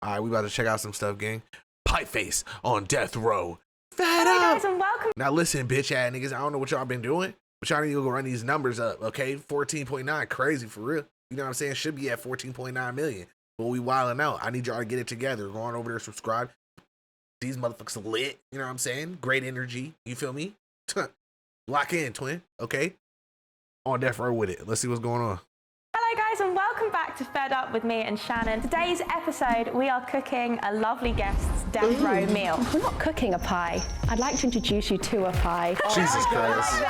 All right, we about to check out some stuff, gang. PIEFACE on death row. Fed Hello up. guys and welcome. Now listen, bitch ass niggas, I don't know what y'all been doing, but y'all need to go run these numbers up, okay? 14.9, crazy for real. You know what I'm saying? Should be at 14.9 million. But we wilding out. I need y'all to get it together. Go on over there, subscribe. These motherfuckers are lit. You know what I'm saying? Great energy. You feel me? Lock in, twin. Okay? On death row with it. Let's see what's going on. Hello guys and welcome back to Fed Up with me and Shannon. Today's episode we are cooking a lovely guest's death row meal. We're not cooking a pie. I'd like to introduce you to a pie. Jesus Christ.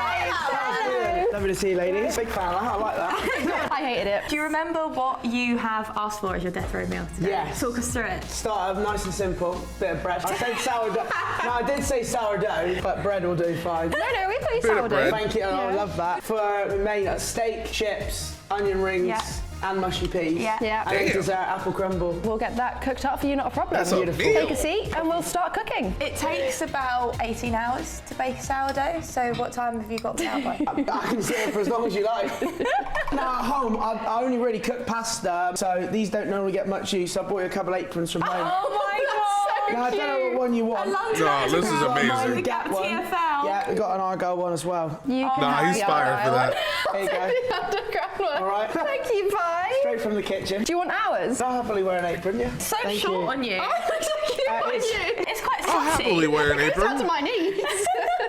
Lovely to see you, ladies. Big fan. I like that. I hated it. Do you remember what you have asked for as your death row meal today? Yes. Talk us through it. Start off nice and simple. Bit of bread. I said sourdough. No, I did say sourdough, but bread will do fine. No, we put you Bit of sourdough. bread. Thank you. I love that. For the main, steak, chips, onion rings, Yeah. and mushy peas. Yeah. And then dessert, apple crumble. We'll get that cooked up for you, not a problem. That's a Beautiful. meal. Take a seat and we'll start cooking. It takes about 18 hours to bake a sourdough, so what time have you got me out by? I can sit here for as long as you like. Now at home, I only really cook pasta, so these don't normally get much use. I bought you a couple aprons from home. Oh my god! Now, I don't know what one you want. No, this is amazing. We got TFL. Yeah, we got an Argyle one as well. You can Nah, have he's the fired for that. There you go. The underground one. All right. Thank you, pie. Straight from the kitchen. Do you want ours? I'll happily wear an apron, yeah. So Thank short you. on you. It's- It's quite I'll sexy. happily wear an It's down to apron. my knees.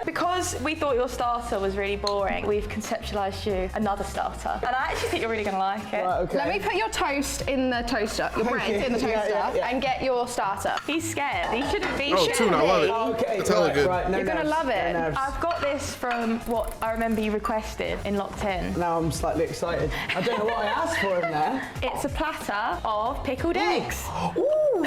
Because we thought your starter was really boring, we've conceptualised you another starter. And I actually think you're really going to like it. Right, okay. Let me put your toast in the toaster, your bread in the toaster, Yeah. and get your starter. He's scared. He shouldn't be. Oh, tuna, I love it. Okay, That's hella good. Right, no You're gonna nerves, love it. No nerves. I've got this from what I remember you requested in Locked In. Now I'm slightly excited. I don't know what I asked for in there. It's a platter of pickled eggs. Ooh!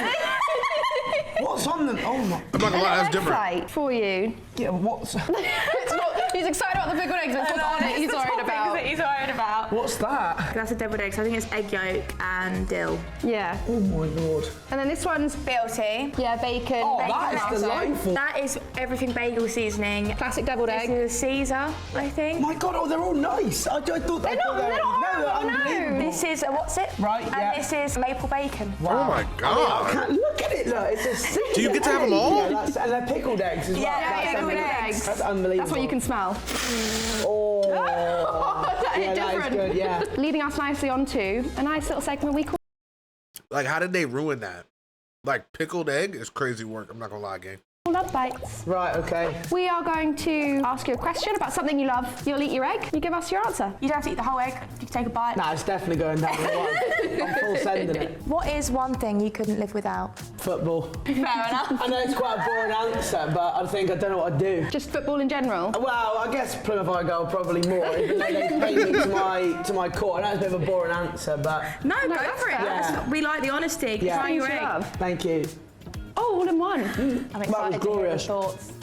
What's on them? Oh my. I'm not gonna lie, that's different. Right for you. Yeah, what's It's not, he's excited about the pickled eggs. It's what's on it he's worried about. That he's worried about. what's that? That's a deviled egg, so I think it's egg yolk and dill. Yeah. Oh my lord. And then this one's, BLT. yeah, bacon. Oh, bacon that is also. delightful. That is everything bagel seasoning. Classic deviled This egg. is Caesar, I think. My god, oh, they're all nice. I thought They're not horrible, no. This is what's it? Right, And yeah. this is maple bacon. Oh my I god. can't look at it, look. It's a single Do you get to have them egg. all? Yeah, that's, and they're pickled eggs as well. Yeah, That's pickled unbelievable. eggs. That's unbelievable. That's what you can smell. Oh. That is Yeah, that is different. good, yeah. Leading us nicely on to a nice little segment we call Like, how did they ruin that? Like, pickled egg is crazy work. I'm not gonna lie, gang. Love Bites. Right, okay. We are going to ask you a question about something you love. You'll eat your egg. You give us your answer. You don't have to eat the whole egg. You can take a bite. Nah, it's definitely going down the one. I'm full sending it. What is one thing you couldn't live without? Football. Fair enough. I know it's quite a boring answer, but I think I don't know what I'd do. Just football in general. Well, I guess Plymouth Argyle probably more, even though they paid me to my court. I know it's a bit of a boring answer, but No, go that's for it. fair. That's- We like the honesty. Yeah. Try your Things you egg. love. thank you. Oh, all in one. I'm excited to hear your glorious. thoughts.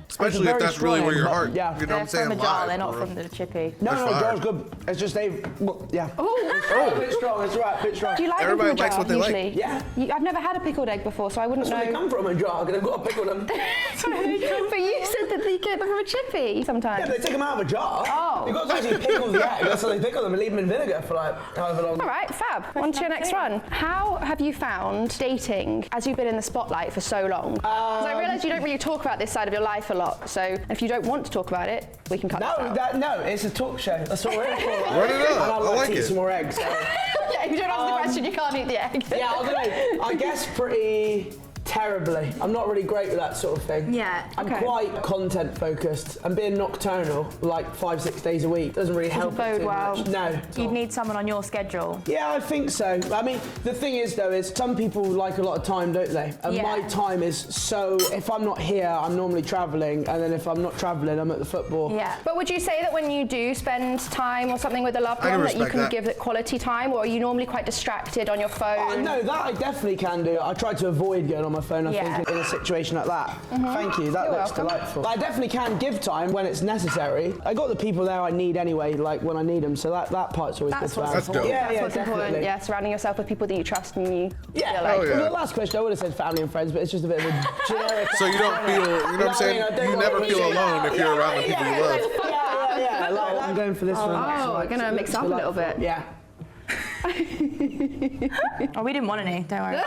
Especially if very that's really strong, where your but- heart, yeah. you know what They're I'm saying? from a jar, Live, they're not bro. from the chippy. No, That's no, fire. jar's good. It's just well, yeah. Oh, A bit strong, it's right, a bit strong. do you like Everybody them from a likes jar what they like. usually? Yeah. I've never had a pickled egg before, so I wouldn't Where they know. come from a jar, because I've got to pickle them. But you said that they get them from a chippy sometimes. Yeah, they take them out of a jar. Oh. You've got to actually pickle the egg. That's how they pickle them and leave them in vinegar for like however long. All right, fab. On to your next one. How have you found dating as you've been in the spotlight for so long? Because I realise you don't really talk about this side of your life a lot, so if you don't want to talk about it, we can cut this out. No, it's a talk show. That's what we're in for. Run it up. And I'd I like like to eat it. some more eggs. So. Yeah, if you don't answer the question, you can't eat the egg. Yeah, I don't know. I guess pretty terribly. I'm not really great with that sort of thing. Yeah, I'm okay. quite content focused, and being nocturnal like 5-6 days a week doesn't really help. bode it too well. much. No. You'd need someone on your schedule. Yeah, I think so. I mean, the thing is though, is some people like a lot of time, don't they? And Yeah. my time is so, if I'm not here, I'm normally travelling, and then if I'm not travelling, I'm at the football. Yeah. But would you say that when you do spend time or something with a loved I can one, that you respect can that. give it quality time, or are you normally quite distracted on your phone? Oh, no, that I definitely can do. I try to avoid going on my phone, I Yeah. think, in a situation like that. Thank you, that You're looks welcome. delightful. But I definitely can give time when it's necessary. I got the people there I need anyway, like when I need them, so that part's always That's good to what's have. That's dope. important. Yeah, That's yeah, what's definitely. important. Yeah, surrounding yourself with people that you trust and you Yeah, feel like. Oh, yeah. Well, the last question I would have said family and friends, but it's just a bit of a generic. So you don't feel, you know what I'm saying? You never feel alone if you're around the people you love. Yeah, like, I'm going for this one. Oh, we're gonna mix up a little bit. Yeah. Oh, we didn't want any, don't worry.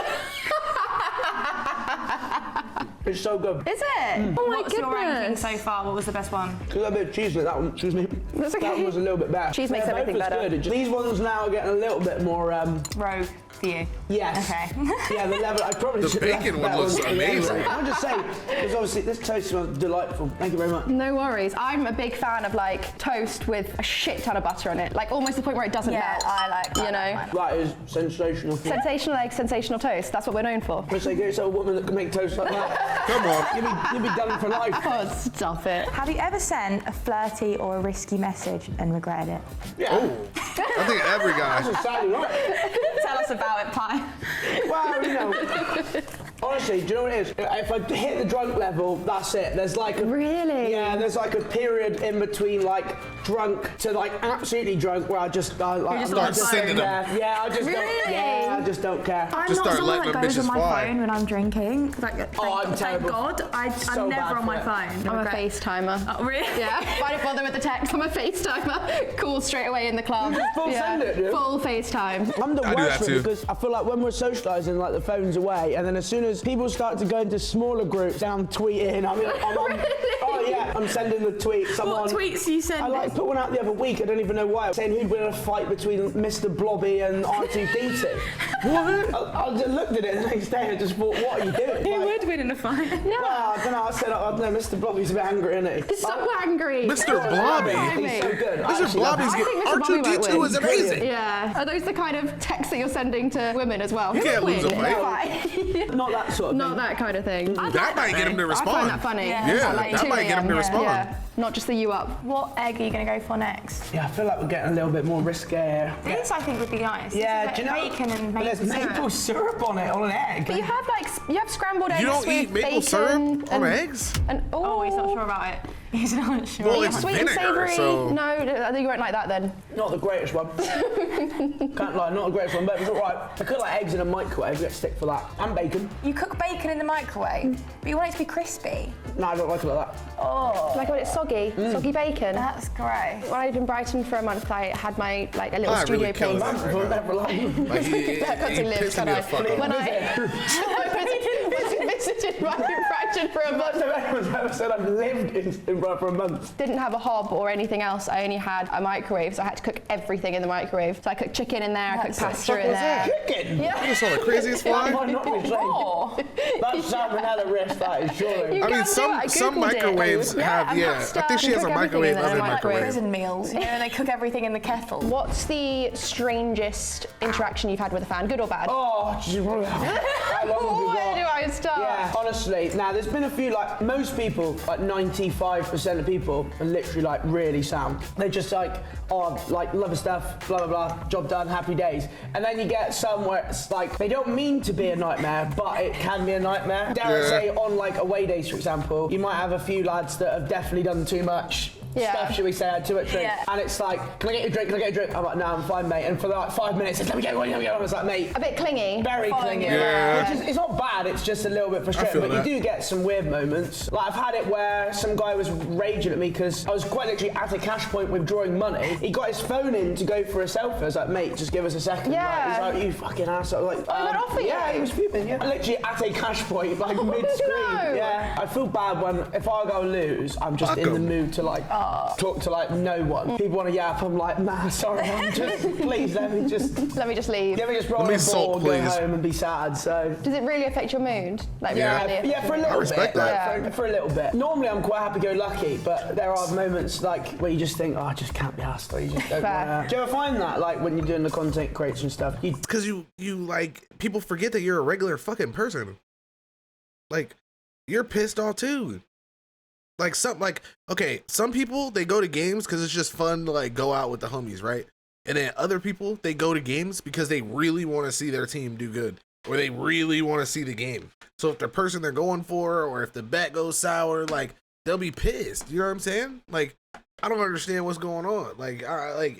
It's so good. Is it? Oh my What's your ranking goodness. so far? What was the best one? Because a bit of cheese in it, that one, excuse me. That's okay. That one was a little bit better. Cheese makes They're everything both as better. good. These ones now are getting a little bit more, Rogue for you. yes. Okay. Yeah, the level, I probably The should have bacon left one that looks to the end. amazing. I'm just saying, because obviously this toast smells delightful. Thank you very much. No worries. I'm a big fan of like toast with a shit ton of butter on it, like almost to the point where it doesn't melt. I like that. You know, That is sensational. sensational egg, sensational toast. That's what we're known for. Let's say get yourself a woman that can make toast like that. Come on. You'll be done for life. Oh, stop it. Have you ever sent a flirty or a risky message and regretted it? Yeah. Oh, I think every guy. That's exactly right. Tell us about it, Pie. Well, you know, honestly, do you know what it is? If I hit the drunk level, that's it. There's like a... Really? Yeah, there's like a period in between like drunk to like absolutely drunk where I just like, just I'm on not the just phone. sitting there. Yeah, I just Really? don't. Yeah, I just don't care. I'm Just not start someone letting that them goes on bitches my fly. phone when I'm drinking. Like, I'm thank terrible. God, I'm So bad never on for my it. phone. I'm a Regret- FaceTimer. Oh, really? Yeah, if I don't bother with the text, I'm a FaceTimer. Call straight away in the club. full send it, dude. Full FaceTime. I'm the I do worst that for it too. because I feel like when we're socialising, like the phone's away, and then as soon as people start to go into smaller groups, then I'm tweeting. I'm on. Oh yeah, I'm sending the tweet. Someone. What tweets are you sending? I like put one out the other week. I don't even know why. Saying who'd win a fight between Mr. Blobby and R2D2. What? I just looked at it the next day and just thought, what are you doing? Who Like, would win in a fight? well, I don't know. I said, I don't know. Mr. Blobby's a bit angry, isn't he? He's so angry. Mr. Blobby. He's so good. Mr. Blobby's I think getting Mr. Blobby might R2D2 win. is amazing. Yeah. Are those the kind of texts that you're sending to women as well? You can't lose a fight. Not that sort of Not thing. that kind of thing. That might get him to I respond. find that funny. Yeah, At, like, that 2 might get him to a.m. respond. Yeah. Not just the you up. What egg are you going to go for next? Yeah, I feel like we're getting a little bit more risky here. This I think would be nice. Yeah, This do is you know? bacon and But maple there's syrup. maple syrup on it, on an egg. But you have like you have scrambled eggs You don't with eat maple bacon syrup on and, eggs? And Oh, he's not sure about it. He's not sure. Well, Yeah, it's sweet vinegar, and savoury. so- No, I think you won't like that then. Not the greatest one. Can't lie, not the greatest one, but it's alright. I cook like eggs in a microwave, get stick for that. And bacon. You cook bacon in the microwave, but you want it to be crispy. No, I don't like it like that. Oh, Like when it's soggy, soggy bacon. that's great. When I lived in Brighton for a month, I had my like a little I studio really killed place. it. For never long. Like, he That got to live, pissed can me I? the fuck off. When I visited Brighton for a month, Most of everyone's ever said I've lived in Brighton for a month. didn't have a hob or anything else. I only had a microwave, so I had to cook everything in the microwave. So I cooked chicken in there, I cooked pasta in there. Chicken? Yeah. You saw the craziest fly? Might not be safe. That's salmonella risk, that is surely. You I mean, can do some it. I some Googled it. microwaves have, and yeah. pasta, I think she you has a cook everything microwave in there, oven like microwave. Prison meals, you know, and they cook everything in the kettle. What's the strangest interaction you've had with a fan, good or bad? Oh, how long have we Where got? do I start? Yeah, honestly. Now, there's been a few, like, most people, like 95% of people are literally, like, really sound. They're just like, oh, like, love her stuff, blah, blah, blah, job done, happy days. And then you get some where it's like, they don't mean to be a nightmare, but it can be a nightmare. Dare I say, on, like, away days, for example, you might have a few lads that have definitely done too much. Yeah. Stuff, should we say, had too much drink. Yeah. And it's like, can I get you a drink, can I get you a drink? I'm like, no, I'm fine, mate. And for like 5 minutes, it's let me get one, let me get one. It's like, mate, A bit clingy. very Following clingy. you around. Which is, it's not bad, it's just a little bit frustrating. feel But that. you do get some weird moments. Like, I've had it where some guy was raging at me because I was quite literally at a cash point withdrawing money. He got his phone in to go for a selfie. I was like, mate, just give us a second. Yeah. Like, he's like, you fucking asshole. Like, he went off at yeah, you? he was fuming, yeah. Literally at a cash point, like mid-screen. no. Yeah. I feel bad when, if I go and lose, I'm just Fuck in the 'em. mood to like talk to like no one. People want to yap, I'm like, nah, sorry, I'm just, please let me just Let me just leave. roll me a ball, sulk, go please. home and be sad. So Does it really affect your mood? Like, Yeah. really? yeah, for a little respect bit. that. Like, for a little bit. Normally, I'm quite happy-go-lucky, but there are moments like where you just think, oh, I just can't be asked, or you just don't Fair. want to. Do you ever find that, like when you're doing the content creation stuff? Because you like, people forget that you're a regular fucking person. Like, you're pissed off too. Like, some people, they go to games because it's just fun to like go out with the homies, right? And then other people, they go to games because they really want to see their team do good, or they really want to see the game. So if the person they're going for, or if the bet goes sour, like, they'll be pissed. You know what I'm saying? Like, I don't understand what's going on. Like,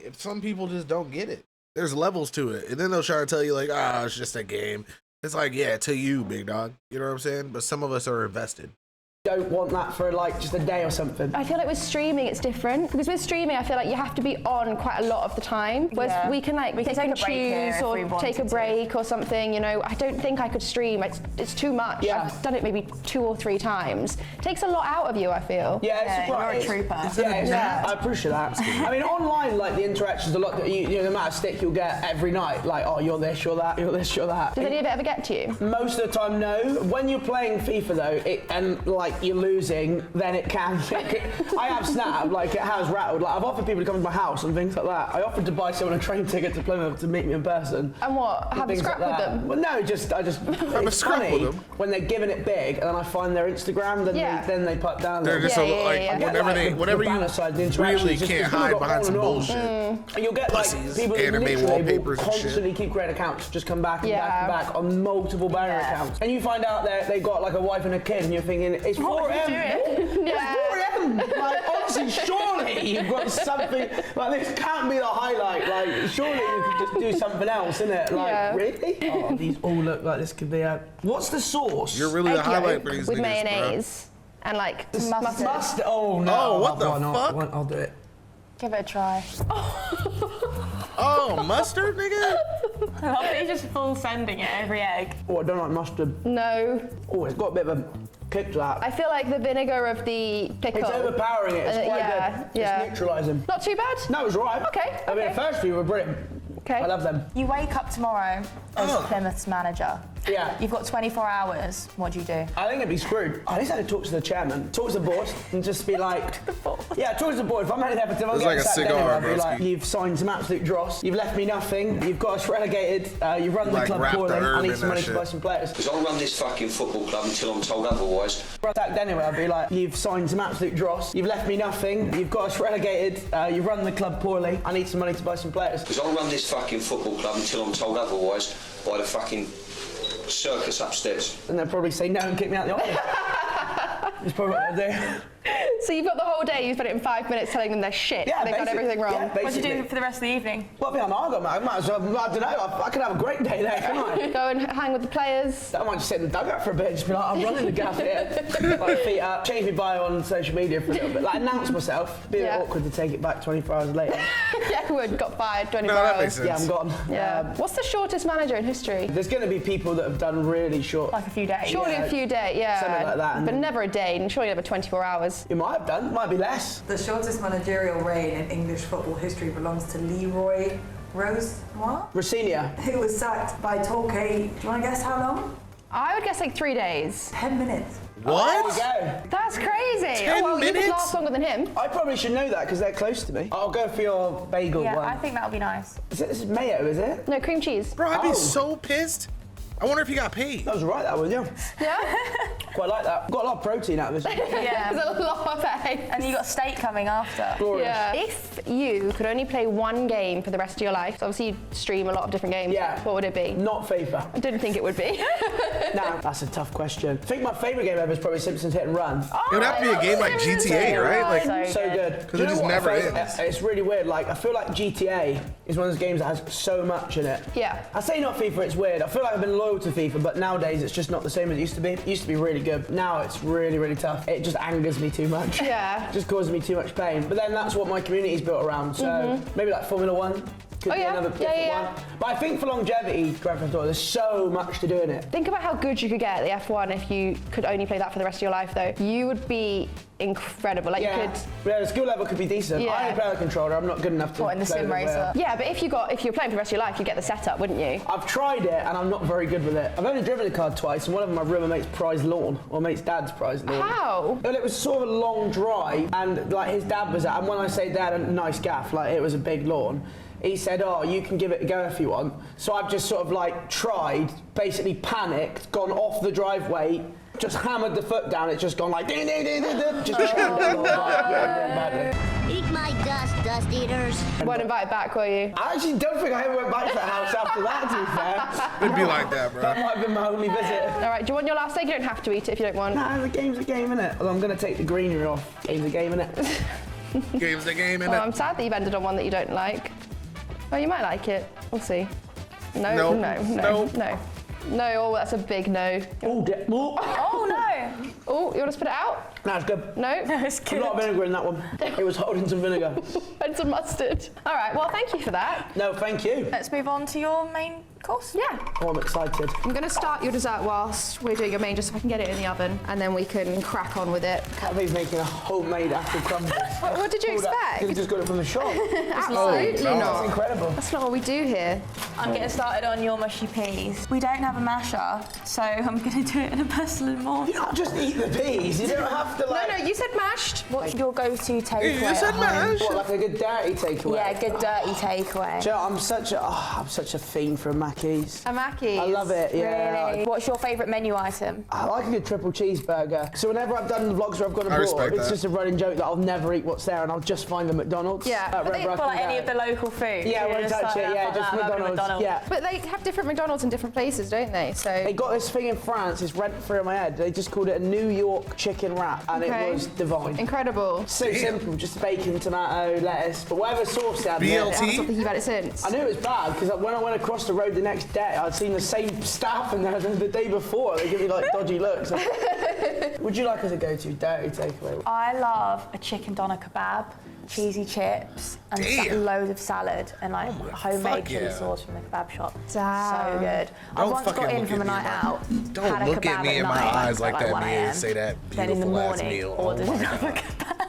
if some people just don't get it. There's levels to it, and then they'll try to tell you like, it's just a game. It's like, yeah, to you, big dog. You know what I'm saying? But some of us are invested. don't want that for like just a day or something. I feel like with streaming it's different, because with streaming I feel like you have to be on quite a lot of the time, whereas we can like pick and choose or take a break or something, you know. I don't think I could stream, it's too much. I've done it maybe 2 or 3 times. It takes a lot out of you, I feel. You're a trooper. I appreciate that. I mean, online, like the interactions, a lot. You know, the amount of stick you'll get every night, like, oh, you're this, you're that, you're this, you're that. Does any of it ever get to you? Most of the time, no. When you're playing FIFA though, and like you're losing, then it can. I have snapped, like it has rattled. Like I've offered people to come to my house and things like that. I offered to buy someone a train ticket to Plymouth to meet me in person. And what? Have a scrap with them? Well, no, I just. It's funny when they're giving it big, and then I find their Instagram, then they put down. They're just whenever you really can't hide behind some bullshit. And you'll get like people that literally will constantly keep creating accounts, just come back and back and back on multiple banger accounts, and you find out that they've got like a wife and a kid, and you're thinking it's 4 a.m. It's 4 a.m. Like honestly, surely you've got something like this can't be the highlight. Like surely you could just do something else, innit? Like really? Oh, these all look like this could be a. What's the sauce? You're really the highlight for these with niggas, mayonnaise. Bro. And like mustard. Oh no! Oh, what the fuck? I'll do it. Give it a try. Oh, mustard, nigga? I love that you just full sending it every egg. Oh, I don't like mustard. No. Oh, it's got a bit of a kick to that. I feel like the vinegar of the pickle. It's overpowering it. It's quite good. Yeah. It's neutralising. Not too bad? No, it was alright. Okay. I mean, the first few were brilliant. Okay. I love them. You wake up tomorrow as Plymouth's manager. Yeah. You've got 24 hours. What do you do? I think it'd be screwed. I just had to talk to the chairman, talk to the board, and just be like, yeah, talk to the board. If I'm only there for time, I'm like a cigar, I'll be like, you've signed some absolute dross. You've left me nothing. You've got us relegated. You've run the club poorly. I need some money to buy some players. Because I'll run this fucking football club until I'm told otherwise. Attacked anyway, I'd be like, you've signed some absolute dross. You've left me nothing. You've got us relegated. You've run the club poorly. I need some money to buy some players. Because I'll run this fucking football club until I'm told otherwise by the fucking circus upstairs. And they'll probably say no and kick me out the office. It's probably what they'll do. So you've got the whole day, you spent it in 5 minutes telling them they're shit, they've done everything wrong. Yeah, what do you do for the rest of the evening? Well, I might as well, I don't know, I could have a great day there, couldn't I? Go and hang with the players. I might just sit in the dugout for a bit and just be like, I'm running the gaff here. Like feet up, change my bio on social media for a little bit, like announce myself. It'd be a bit awkward to take it back 24 hours later. Yeah, it would. Got fired 24 that hours. makes sense. Yeah, I'm gone. Yeah. What's the shortest manager in history? There's going to be people that have done really short. Like a few days. Surely a few days, yeah. Something like that. But never a day, and surely never 24 hours. You might have done, might be less. The shortest managerial reign in English football history belongs to Leroy Rossinia. who was sacked by Torquay. Do you want to guess how long? I would guess like 3 days. 10 minutes. What? There we go. That's crazy. 10 You minutes? just last longer than him. I probably should know that because they're close to me. I'll go for your bagel Yeah, one. I think that'll be nice. This is mayo, is it? No, cream cheese. Bro, I'd be so pissed. I wonder if he got paid. That was right, that one, yeah. Yeah? Quite like that. Got a lot of protein out of this. Yeah. There's a lot of eggs. And you got steak coming after. Glorious. Yeah. If you could only play one game for the rest of your life, obviously you stream a lot of different games. Yeah. What would it be? Not FIFA. I didn't think it would be. Nah, that's a tough question. I think my favourite game ever is probably Simpsons Hit and Run. It would have to be a game like GTA, right? Like, So good. Because it just never ends. It's really weird. Like, I feel like GTA is one of those games that has so much in it. Yeah. I say not FIFA, it's weird. I feel like I've been loyal to FIFA, but nowadays it's just not the same as it used to be. It used to be really good. Now it's really, really tough. It just angers me too much. Yeah. It just causes me too much pain. But then that's what my community's built around. So maybe like Formula 1. Could be another different one. But I think for longevity, Grand Theft Auto, there's so much to do in it. Think about how good you could get at the F1 if you could only play that for the rest of your life, though. You would be incredible. Like you could. Yeah, the skill level could be decent. Yeah. I only play the controller. I'm not good enough to. What, in the play sim racer? Yeah, but if you're playing for the rest of your life, you'd get the setup, wouldn't you? I've tried it and I'm not very good with it. I've only driven a car twice, and one of them I rode my mate's prize lawn, or mate's dad's prize lawn. How? Well, it was sort of a long drive, and like his dad was at, and when I say dad, a nice gaff, like it was a big lawn. He said, oh, you can give it a go if you want. So I've just sort of like tried, basically panicked, gone off the driveway, just hammered the foot down, it's just gone like, ding, ding, ding, ding, ding, just down the whole drive. Yeah, Eat my dust eaters. Weren't invited back, were you? I actually don't think I ever went back to that house after that, to be fair. It'd be like that, bro. That might have been my only visit. All right, do you want your last egg? You don't have to eat it if you don't want. Nah, the game's a game, innit? Well, I'm going to take the greenery off. Game's a game, innit? Game's the game, Well, innit? I'm sad that you've ended on one that you don't like. Well, you might like it. We'll see. No, Nope. no, no, Nope. no. No, oh, that's a big no. Oh, Oh no! Oh, you want to spit it out? That's good. No? It's A good. lot of vinegar in that one. It was holding some vinegar. And some mustard. All right, well, thank you for that. No, thank you. Let's move on to your main course. Yeah. Oh, I'm excited. I'm going to start your dessert whilst we're doing your main, just so I can get it in the oven, and then we can crack on with it. Kathy's making a homemade apple crumble. What did you expect? You just got it from the shop. Absolutely no. not. That's incredible. That's not what we do here. I'm getting started on your mushy peas. We don't have a masher, so I'm going to do it in a pestle and mortar. You don't just eat the peas. You don't have to like... No, you said mashed. What's your go-to takeaway? You said at home? mash. What, like a good dirty takeaway? Yeah, good dirty takeaway. Do you know, I'm such a fiend for Mackies. A Mackey's. I love it, yeah. Really? What's your favourite menu item? I like a good triple cheeseburger. So whenever I've done the vlogs where I've gone I abroad, respect it's that. just a running joke that I'll never eat what's there and I'll just find the McDonald's. Yeah. I think for like any of the local food. Yeah, you won't just touch sign it. up Yeah, on just that, I love McDonald's. Yeah. But they have different McDonald's in different places, don't they? So They got this thing in France, it's rent-free in my head. They just called it a New York chicken wrap and Okay. it was divine. incredible. So simple, just bacon, tomato, lettuce, but whatever sauce they had. in it. I haven't stopped BLT. thinking about it since. I knew it was bad because when I went across the road the next day, I'd seen the same staff in there the day before. They give me like dodgy looks. Would you like us to go to dirty takeaway? I love a chicken doner kebab, cheesy chips, and Damn. loads of salad and like homemade fuck chili yeah. sauce from the kebab shop. Damn. So good. I Don't once got fucking in look from a at me night in my- out. Don't had a look at kebab me in my night, eyes like that, 1 man, a.m. and say that Then in the beautiful ass morning, meal. Oh ordered my another God. kebab.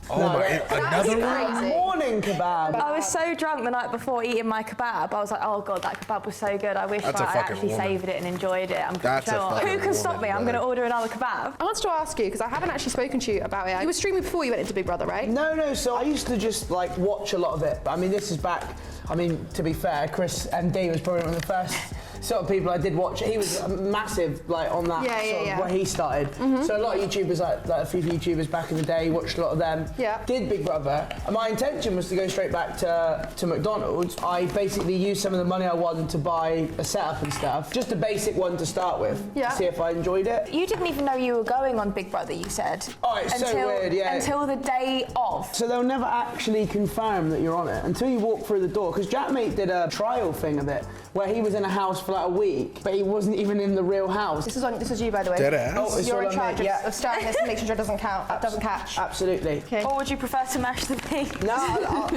Oh my, another one? crazy. Morning kebab. I was so drunk the night before eating my kebab. I was like, oh god, that kebab was so good. I wish That's a I fucking actually woman. saved it and enjoyed it. That's do you know a what? fucking Who can stop woman, me? I'm going to bro. order another kebab. I wanted to ask you, because I haven't actually spoken to you about it. You were streaming before you went into Big Brother, right? No, so I used to just like watch a lot of it. I mean, this is back, I mean, to be fair, Chris MD was probably one of the first sort of people I did watch. He was massive, like, on that sort of where he started. So a lot of YouTubers, like a few YouTubers back in the day, watched a lot of them. Yeah. Did Big Brother. And my intention was to go straight back to McDonald's. I basically used some of the money I won to buy a setup and stuff. Just a basic one to start with. Yeah. To see if I enjoyed it. You didn't even know you were going on Big Brother, you said. Oh, it's so weird, yeah. Until the day of. So they'll never actually confirm that you're on it until you walk through the door. Because Jackmate did a trial thing of it where he was in a house for like a week, but he wasn't even in the real house. This is you, by the way. Dead ass. Oh, it's You're all in on charge me, yeah. of starting this and making sure it doesn't count. Doesn't catch. Absolutely. Okay. Or would you prefer to mash the peas? No,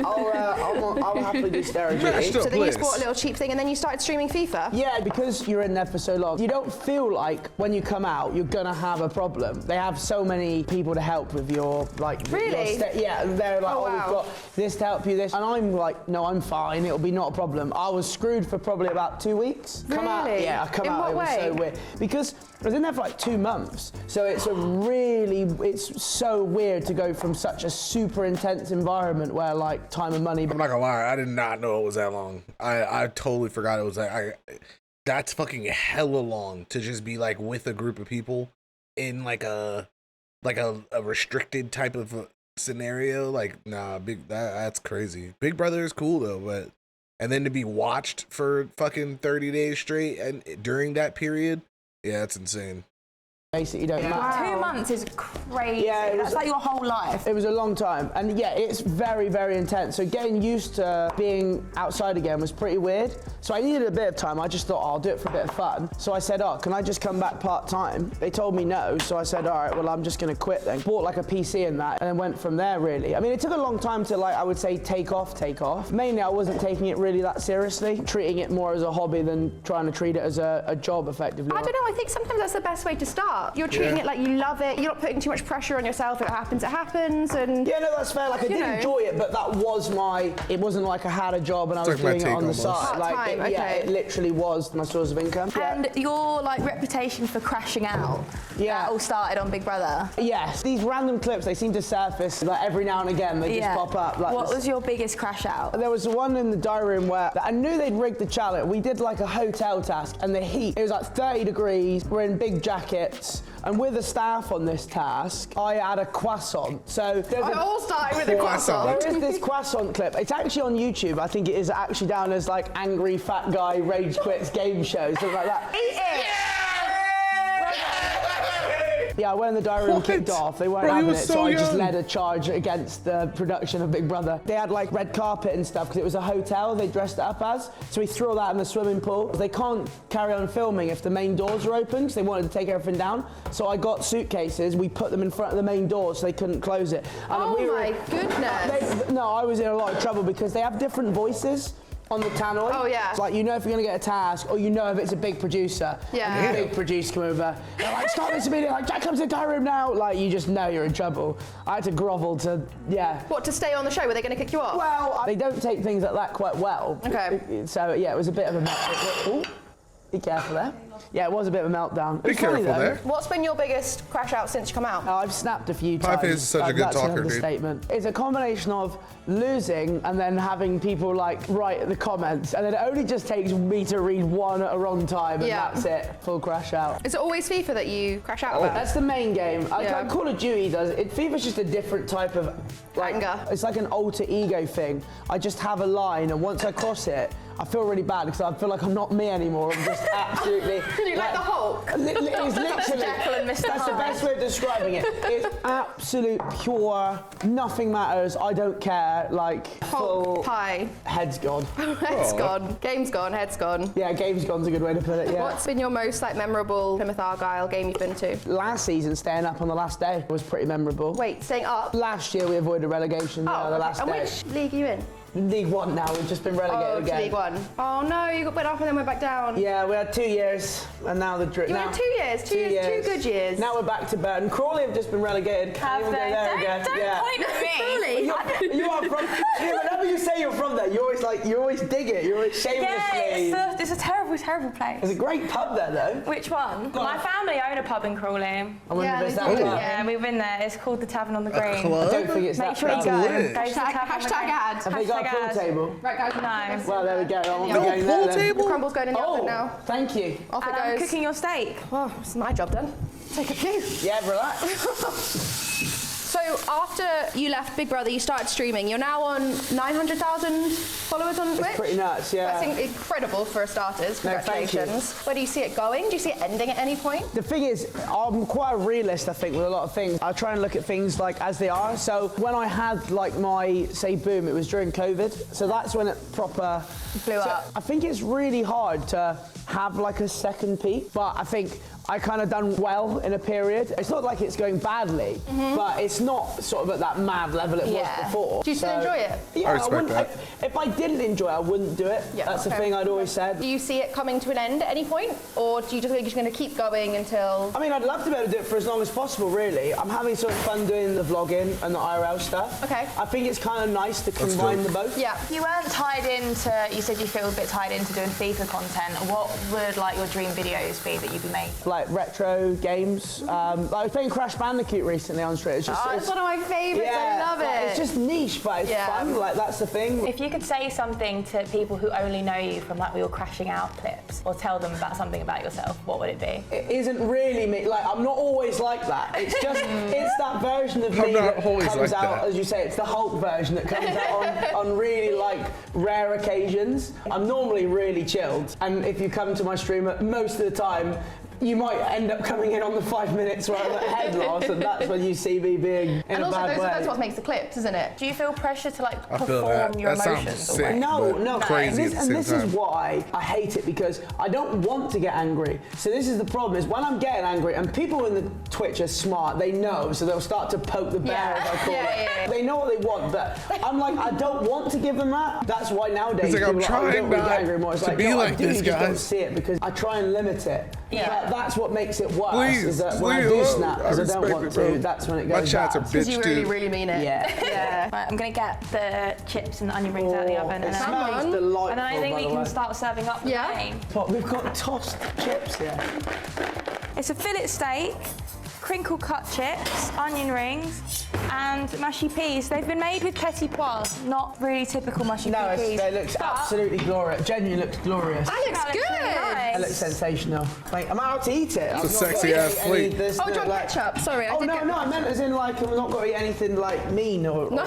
I'll happily do stereo duty. Mashed up. So then you Bliss. just bought a little cheap thing, and then you started streaming FIFA. Yeah, because you're in there for so long, you don't feel like when you come out you're gonna have a problem. They have so many people to help with your like. Really? Yeah, they're like, Oh, oh, wow. we've got this to help you, this, and I'm like, no, I'm fine. It'll be not a problem. I was screwed for probably about 2 weeks. Come out, Really? yeah, I come In out. what It was way? so weird because I was in there for like 2 months. So it's it's so weird to go from such a super intense environment where like time and money. I'm not gonna lie, I did not know it was that long. I totally forgot it was that. That's fucking hella long to just be like with a group of people in like a restricted type of scenario. Like, nah, that's crazy. Big Brother is cool though, but and then to be watched for fucking 30 days straight and during that period, yeah, that's insane. Basically, don't matter. 2 months is crazy. Yeah, it was- That's like your whole life. It was a long time, and yeah, it's very, very intense. So getting used to being outside again was pretty weird. So I needed a bit of time. I just thought, oh, I'll do it for a bit of fun. So I said, oh, can I just come back part-time? They told me no, so I said, all right, well, I'm just gonna quit then. Bought like a PC and that, and then went from there, really. I mean, it took a long time to, like, I would say, take off. Mainly, I wasn't taking it really that seriously, treating it more as a hobby than trying to treat it as a job, effectively. I don't know, I think sometimes that's the best way to start. You're treating it like you love it, you're not putting too much pressure on yourself. If it happens, and... Yeah, no, that's fair. Like, I did know. enjoy it, but that was it wasn't like I had a job and I was like my doing it take on the almost. side. Part-time, Yeah, okay. it literally was my source of income. And your like reputation for crashing out. Yeah. That all started on Big Brother. Yes, these random clips, they seem to surface like every now and again. They just pop up. Like What this. was your biggest crash out? There was one in the diary room where I knew they'd rigged the challenge. We did like a hotel task, and the heat, it was like 30 degrees. We're in big jackets, and with the staff on this task, I had a croissant. So It all started with the Croissant. croissant. there is this croissant clip. It's actually on YouTube. I think it is actually down as like angry fat guy rage quits game show, something like that. Yeah, when the diary room What? kicked off, they weren't Bro, he having it, was so so I just young. led a charge against the production of Big Brother. They had like red carpet and stuff because it was a hotel they dressed it up as. So we threw all that in the swimming pool. They can't carry on filming if the main doors are open because they wanted to take everything down. So I got suitcases, we put them in front of the main door so they couldn't close it. And Oh my goodness. no, I was in a lot of trouble because they have different voices on the tannoy. Oh, yeah. It's like, you know if you're going to get a task, or you know if it's a big producer. Yeah. And the big producer come over, they're like, stop this immediately, like, Jack comes to the diary room now. Like, you just know you're in trouble. I had to grovel to, yeah. What, to stay on the show? Were they going to kick you off? Well, they don't take things like that quite well. Okay. So, yeah, it was a bit of a meltdown. Be careful there. Yeah, it was a bit of a meltdown. Be careful there. What's been your biggest crash out since you come out? I've snapped a few times. PIEFACE is such a good That's talker, an dude. understatement. It's a combination of losing and then having people like write the comments, and it only just takes me to read one at a wrong time, and Yeah. that's it. Full crash out. Is it always FIFA that you crash out about? That's the main game. Yeah. Like Call of Duty does it. FIFA's just a different type of Anger. It's like an alter ego thing. I just have a line, and once I cross it, I feel really bad because I feel like I'm not me anymore. I'm just absolutely. You like the Hulk? It's literally. Jekyll and Mr. That's the Hyde. best way of describing it. It's absolute pure. Nothing matters. I don't care. Like full Hulk pie. head's gone. Head's gone. Game's gone. Head's gone. Yeah, game's gone's a good way to put it. Yeah. What's been your most like memorable Plymouth Argyle game you've been to? Last season, staying up on the last day was pretty memorable. Wait, staying up? Last year we avoided relegation. The okay. last And day. which league are you in? League One now. We've just been relegated Oh, to again. League One. Oh no, you went up and then went back down. Yeah, we had 2 years, and now the You had 2 years. 2 years. 2 good years. Now we're back to Burton. Crawley have just been relegated. Can't even go there again. Don't point at me. You are from. Whenever you say you're from there, you always dig it. You always shamelessly. Yeah, it's a terrible, terrible place. There's a great pub there though. Which one? My family own a pub in Crawley. I wonder Yeah, if it's they that do, pub. Yeah, we've been there. It's called the Tavern on the Green. I don't think it's Make that sure you pub. go. lit. Go to the Tavern on the Hashtag Green. ad. Have they got a Hashtag pool ad. table? Right, guys. No. Well, there we go. I won't be No going pool there then. table? The crumble's going in the oven Oh, now. thank you. Off it And I'm goes. cooking your steak. Oh, it's my job done. Take a few. Yeah, relax. So after you left Big Brother, you started streaming. You're now on 900,000 followers on Twitch. It's pretty nuts, yeah. That's incredible for starters. No, thank you. Congratulations. Where do you see it going? Do you see it ending at any point? The thing is, I'm quite a realist, I think, with a lot of things. I try and look at things like as they are. So when I had like my, say, boom, it was during COVID. So that's when it proper Blew so up. I think it's really hard to have like a second peak, but I think I kind of done well in a period. It's not like it's going badly, but it's not sort of at that mad level it was before. Do you still enjoy it? Yeah, I respect wouldn't, that. if I didn't enjoy it, I wouldn't do it. Yeah, That's the okay. thing I'd always said. Do you see it coming to an end at any point? Or do you just think you're just going to keep going until... I mean, I'd love to be able to do it for as long as possible, really. I'm having sort of fun doing the vlogging and the IRL stuff. Okay. I think it's kind of nice to combine the both. Yeah. You weren't tied into, you said you feel a bit tied into doing FIFA content. What would like your dream videos be that you'd be making? Like retro games. I was playing Crash Bandicoot recently on street. It's just, Oh, it's one of my favourites. I love like, it. It's just niche, but it's Yeah. fun. Like, that's the thing. If you could say something to people who only know you from like your crashing out clips, or tell them about something about yourself, what would it be? It isn't really me. Like, I'm not always like that. It's just, it's that version of I'm me not that always comes like out, that. as you say, it's the Hulk version that comes out on really, like, rare occasions. I'm normally really chilled. And if you come to my stream, most of the time, you might end up coming in on the 5 minutes where I'm at head loss, and that's when you see me being in And a also, bad way. that's what makes the clips, isn't it? Do you feel pressure to like I feel that. perform your That sounds emotions? sick. Away? No, but no. crazy And at the this same is time. why I hate it, because I don't want to get angry. So this is the problem, is when I'm getting angry, and people in the Twitch are smart, they know, so they'll start to poke the bear, Yeah. as I call Yeah, it. yeah, yeah. They know what they want, but I'm like, I don't want to give them that. That's why nowadays It's like, I'm people are like, trying don't really not get angry more. It's to like, be no, like I do, this, you just don't guys. see it, because I try and limit it. Yeah. But that's what makes it worse, Please, is that when I please, do oh, snap, because I don't respect want it, bro. to, that's when it My goes chats are bad. Because you bitch really, too. really mean it. Yeah. Yeah. Right, I'm gonna get the chips and the onion rings out of the oven, It and then, smells on. delightful, and then I think by we the can way. start serving up the Yeah. main. But we've got tossed chips here. It's a fillet steak, crinkle cut chips, onion rings, and mushy peas. They've been made with petit pois, not really typical mushy No, peas. it looks but absolutely glorious. Genuinely looks glorious. That looks that looks really good. nice. It looks sensational. Like, I'm out to eat it. I've a not sexy got ass any plate. of this, Oh, do you want like- ketchup? Sorry, I Oh did no, get... no, I meant as in like I've not got to eat anything like mean or. No.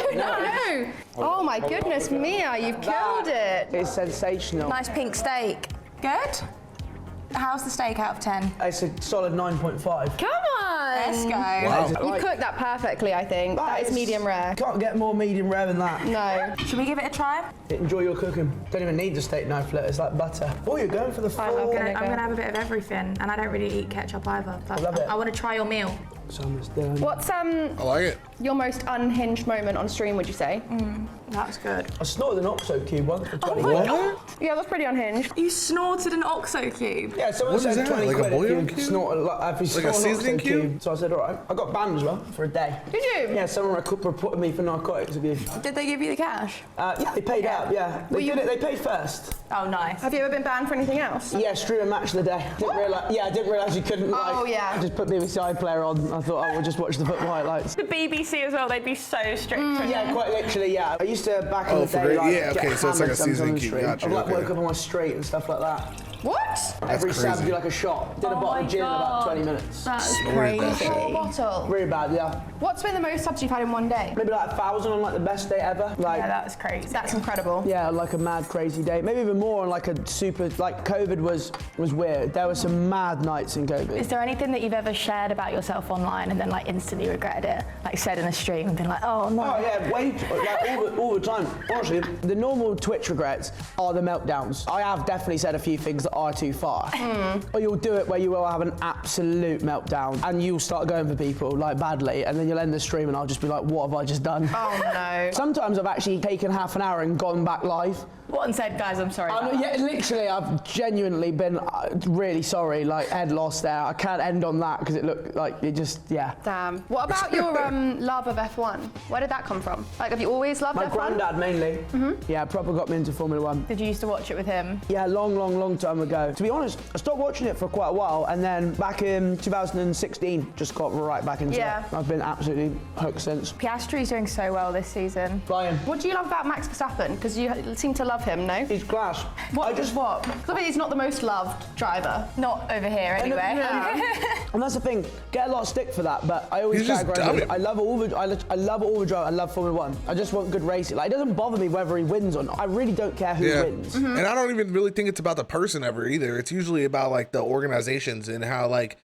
Oh my goodness, Mia, you've killed it. It's sensational. Nice pink steak. Good? How's the steak out of 10? It's a solid 9.5. Come on. Let's go. Wow. You cooked that perfectly, I think. That is medium rare. Can't get more medium rare than that. No. Should we give it a try? Enjoy your cooking. Don't even need the steak knife, look, it's like butter. Oh, you're going for the full... I'm gonna have a bit of everything, and I don't really eat ketchup either. I love it. I want to try your meal. So I'm just doing... What's I like it. your most unhinged moment on stream, would you say? That's good. I snorted an OXO cube once for 20 my quid. God. Yeah, that's pretty unhinged. You snorted an OXO cube. Yeah, someone What is said that, 20 like a quid bouillon if you cube? snort Like a an seasoning OXO cube? So I said, all right. I got banned as well for a day. Did you? Yeah, someone reported me for narcotics abuse. Did they give you the cash? Yeah, they paid out, yeah. They paid first. Oh, nice. Have you ever been banned for anything else? Yeah, stream a match of the day. I didn't realise you couldn't, Oh, yeah. I just put BBC player on. I thought, we'll just watch the football highlights. The BBC as well, they'd be so strict. Yeah, quite literally, yeah. I used to, back in Oh, the for day, great- like, yeah, get okay, so it's like a hammered sometimes seasoning on the cube, street. gotcha, I've like okay. woke up on my street and stuff like that. What? Every crazy. Saturday, like a shot. Did a bottle of gin in about 20 minutes. That's Snorted that crazy. shit. Whole bottle. Really bad, yeah. What's been the most subs you've had in one day? Maybe like 1,000 on like the best day ever. Like, Yeah, that's crazy. That's incredible. yeah, like a mad crazy day. Maybe even more on like a super, like COVID was weird. There were some mad nights in COVID. Is there anything that you've ever shared about yourself online and then like instantly regretted it? Like said in a stream and been like, oh no. Oh yeah, all the time. Honestly, the normal Twitch regrets are the meltdowns. I have definitely said a few things that are too far. Or you'll do it where you will have an absolute meltdown and you'll start going for people like badly, and then you'll end the stream and I'll just be like, what have I just done? Oh no. Sometimes I've actually taken half an hour and gone back live. What and said, guys, I'm sorry. about that. Yeah, literally, I've genuinely been really sorry, like head lost there. I can't end on that because it looked like it just, yeah. Damn. What about your love of F1? Where did that come from? Like, have you always loved My F1? granddad mainly. Yeah, proper got me into Formula One. Did you used to watch it with him? Yeah, long time ago. To be honest, I stopped watching it for quite a while, and then back in 2016, just got right back into Yeah. it. I've been absolutely hooked since. Piastri's doing so well this season. Brian, What do you love about Max Verstappen? Because you seem to love him, no? he's class. What? Because I mean, he's not the most loved driver. Not over here anyway. And that's the thing. Get a lot of stick for that, but I always He's just categorize it. dumb. I love all the drivers. I love Formula One. I just want good racing. Like, it doesn't bother me whether he wins or not. I really don't care who wins. And I don't even really think it's about the person ever either. It's usually about like the organizations and how like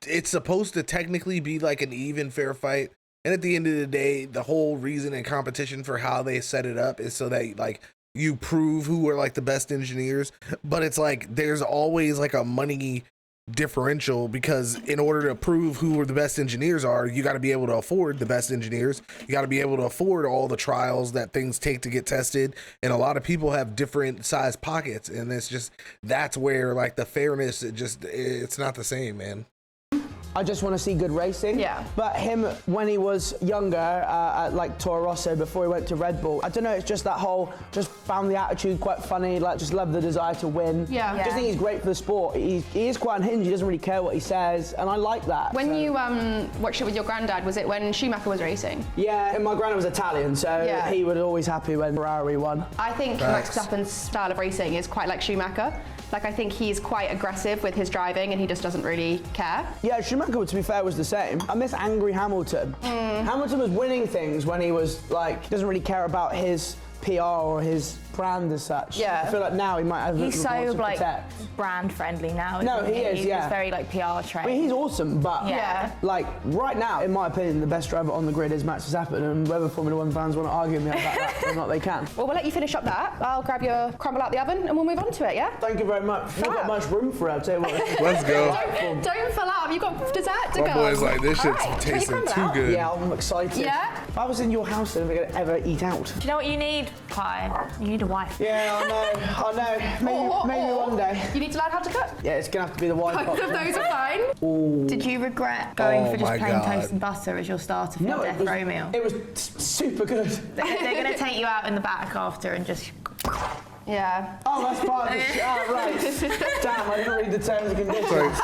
it's supposed to technically be like an even fair fight. And at the end of the day, the whole reason and competition for how they set it up is so that like you prove who are like the best engineers. But it's like there's always like a money differential, because in order to prove who the best engineers are, you got to be able to afford the best engineers. You got to be able to afford all the trials that things take to get tested, and a lot of people have different size pockets, and it's just that's where like the fairness, it's not the same, man. I just want to see good racing. Yeah. But him, when he was younger, at like Toro Rosso, before he went to Red Bull, I don't know, it's just that whole, just found the attitude quite funny, like just love the desire to win. Yeah. Just think he's great for the sport. He is quite unhinged, he doesn't really care what he says, and I like that. When you watched it with your granddad, was it when Schumacher was racing? Yeah, and my granddad was Italian, so Yeah. he was always happy when Ferrari won. I think Max Verstappen's style of racing is quite like Schumacher. Like, I think he's quite aggressive with his driving and he just doesn't really care. Yeah, Schumacher, to be fair, was the same. I miss angry Hamilton. Hamilton was winning things when he was like, doesn't really care about his PR or his brand as such. Yeah. I feel like now he might have He's so more to like protect. brand friendly now. No, isn't he is, He's yeah. just very like PR trained. I mean, he's awesome, but Yeah. like right now, in my opinion, the best driver on the grid is Max Verstappen, and whether Formula One fans want to argue with me about that or not, they can. Well, we'll let you finish up that. I'll grab your crumble out the oven and we'll move on to it, yeah? Thank you very much. We've got Fab. much room for it, I'll tell you what. Let's go. Don't fill out. You've got dessert to My go. boy's like, this All shit's right, can you tasting crumble too out? good. Yeah, I'm excited. Yeah? If I was in your house, then we're gonna ever eat out. Do you know what you need, Kai? You need a wife. Yeah, I know. Maybe one day. You need to learn how to cook. Yeah, it's gonna have to be the white Both of those are fine. Did you regret going Oh for just my plain God. toast and butter as your starter for your death row meal? It was super good. They're going to take you out in the back after and just... Yeah. Oh, that's part of the right. Damn, I didn't read the terms and conditions.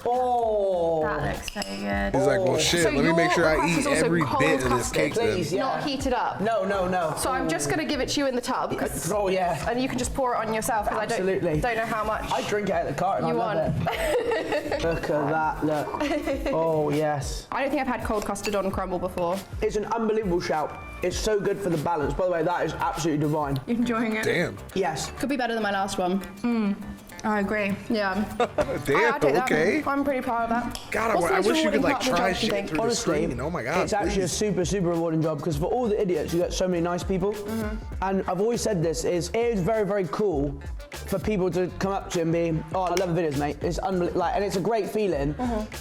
Oh. That looks so good. He's like, well, shit, So let me make sure your I crust eat is also every cold bit of this custard, cake then. Please, yeah. Not heated up. No. So I'm just going to give it to you in the tub. Oh, yeah. And you can just pour it on yourself because I Absolutely. don't know how much I drink it out of the carton. you I love want. it. Look at that, look. Oh, yes. I don't think I've had cold custard on crumble before. It's an unbelievable shout. It's so good for the balance. By the way, that is absolutely divine. You enjoying it? Damn. Yes. Could be better than my last one. I agree. Yeah. Damn, I take that. okay. I'm pretty proud of that. God, What's the I most wish you could rewarding like part of the try job, do you shit think? through the screen. Oh my God, it's actually a super, super rewarding job because for all the idiots, you get so many nice people. And I've always said this, it is very, very cool for people to come up to you and be, oh, I love the videos, mate. It's and it's a great feeling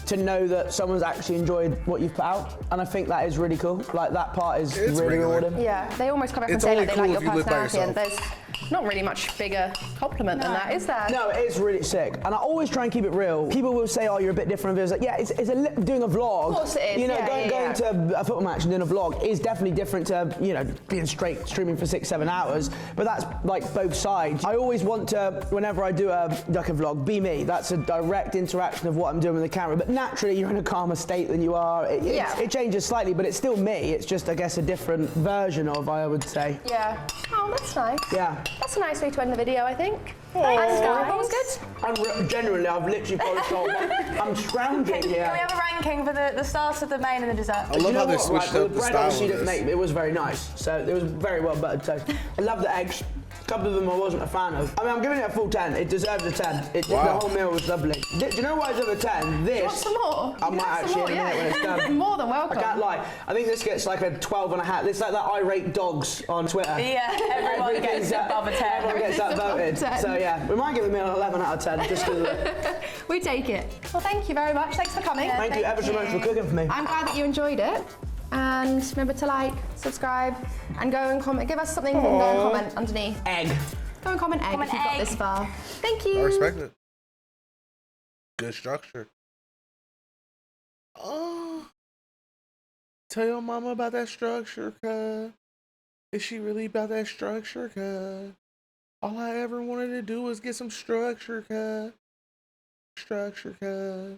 to know that someone's actually enjoyed what you've put out. And I think that is really cool. Like that part is really rewarding. Yeah, they almost come up and It's say only like they like cool your if you live by personality, and yourself. there's not really much bigger compliment than that, is there? No, it is really sick. And I always try and keep it real. People will say, oh, you're a bit different. It's like, yeah, it's doing a vlog. Of course it is. You know, Yeah, going to a football match and doing a vlog is definitely different to, you know, being straight streaming for 6-7 hours. But that's like both sides. I always want to, whenever I do a vlog, be me. That's a direct interaction of what I'm doing with the camera. But naturally, you're in a calmer state than you are. It changes slightly, but it's still me. It's just, I guess, a different version of, I would say. Yeah. Oh, that's nice. Yeah. That's a nice way to end the video, I think. Thanks, And guys. that was good. Generally, I've literally polished the whole I'm scrounging here. Can we have a ranking for the start of the main and the dessert? I love how they switched Right, up the bread style obviously of didn't this. make it was very nice. So it was very well buttered toast. I love the eggs. A couple of them I wasn't a fan of. I mean, I'm giving it a full 10. It deserves a 10. The whole meal was lovely. Do you know why it's over 10? This. You want some more? I might actually in a minute when it's done. More than welcome. I can't lie. I think this gets like a 12 and a half. It's like that irate dogs on Twitter. Yeah, everyone gets above a 10. Everyone gets that voted. 10. So yeah, we might give the meal an 11 out of 10 just because. We take it. Well, thank you very much. Thanks for coming. Thank you ever so much for cooking for me. I'm glad that you enjoyed it. And remember to like, subscribe, and go and comment. Give us something and go and comment underneath. Egg. Go and comment egg Comment if you've got egg. this far. Thank you. I respect it. Good structure. Oh, tell your mama about that structure, cuz. Is she really about that structure, cuz? All I ever wanted to do was get some structure, cuz. Structure, cuz.